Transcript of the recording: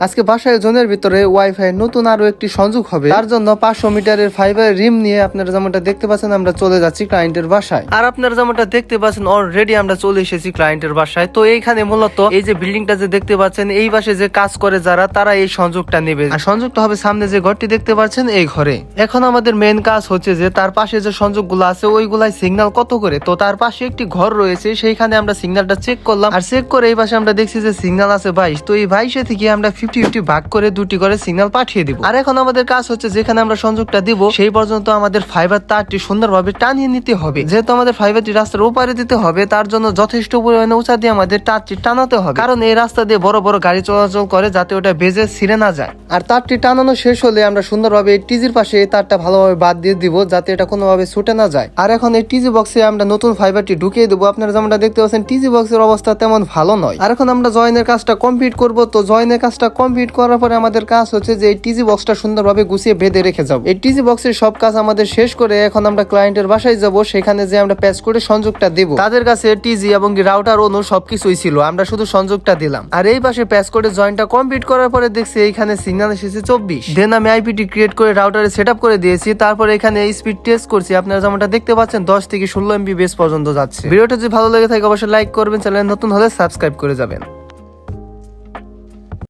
আজকে বাসায় জোনের ভিতরে ওয়াইফাই নতুন আরো একটি সংযোগ হবে, তার জন্য 500 মিটারের ফাইবার রিম নিয়ে আপনারা যেমনটা দেখতে পাচ্ছেন আমরা চলে যাচ্ছি ক্লায়েন্টের বাসায়। আর আপনারা যেমনটা দেখতে পাচ্ছেন অলরেডি আমরা চলে এসেছি ক্লায়েন্টের বাসায়। তো এইখানে মূলত এই যে বিল্ডিংটা যে দেখতে পাচ্ছেন এই পাশে যে কাজ করে যারা, তারা এই সংযোগটা নেবে। আর সংযোগটা হবে সামনে যে ঘরটি দেখতে পাচ্ছেন এই ঘরে। এখন আমাদের মেন কাজ হচ্ছে যে তার পাশে যে সংযোগগুলো আছে ওইগুলাই সিগন্যাল কত করে। তো তার পাশে একটি ঘর রয়েছে, সেইখানে আমরা সিগন্যালটা চেক করলাম। আর চেক করে এই পাশে আমরা দেখছি যে সিগন্যাল আছে 22। তো এই 22 থেকে আমরা 50-50 ভাগ করে দুটি করে সিগন্যাল পাঠিয়ে দিব। আর এখন আমাদের কাজ হচ্ছে যেখানে আমরা সংযোগটা দিব সেই পর্যন্ত আমাদের ফাইবার তারটি সুন্দরভাবে টানিয়ে নিতে হবে। যেহেতু আমাদের ফাইবারটি রাস্তার ওপারে দিতে হবে, তার জন্য যথেষ্ট পরিমাণে উঁচা দিয়ে আমাদের তারটি টানাতে হবে, কারণ এই রাস্তা দিয়ে বড় বড় গাড়ি চলাচল করে, যাতে ওটা বেজে ছিঁড়ে না যায়। আর তারটি টানানো শেষ হলে আমরা সুন্দরভাবে এই টিজির পাশে এই তারটা ভালোভাবে বাদ দিয়ে দিব, যাতে এটা কোনোভাবে ছুটে না যায়। আর এখন এই টিজি বক্সে আমরা নতুন ফাইবারটি ঢুকিয়ে দেবো। আপনারা যেমনটা দেখতে পাচ্ছেন টিজি বক্সের অবস্থা তেমন ভালো নয়। আর এখন আমরা জয়েনের কাজটা কমপ্লিট করব। তো জয়েনের কাজটা কমপ্লিট করার পরে আমাদের কাজ হচ্ছে যে এই টিজি বক্সটা সুন্দরভাবে গুছিয়ে বেঁধে রেখে যাবো। এই টিজি বক্সের সব কাজ আমাদের শেষ করে এখন আমরা ক্লায়েন্টের বাসায় যাব, সেখানে যে আমরা প্যাচ করে সংযোগটা দিব। তাদের কাছে টিজি এবং রাউটার অনু সবকিছুই ছিল, আমরা শুধু সংযোগটা দিলাম। আর এই পাশে প্যাচ করে জয়েন্টটা কমপ্লিট করার পরে দেখছি এইখানে সিগন্যাল এসেছে 24। দেন আমি আইপিটি ক্রিয়েট করে রাউটারে সেট আপ করে দিয়েছি। তারপর এখানে স্পিড টেস্ট করছি। আপনারা যেমনটা দেখতে পাচ্ছেন 10 থেকে 16 MB পর্যন্ত যাচ্ছে। ভিডিওটা যদি ভালো লেগে থাকে অবশ্যই লাইক করবেন, চ্যানেল নতুন হলে সাবস্ক্রাইব করে যাবেন।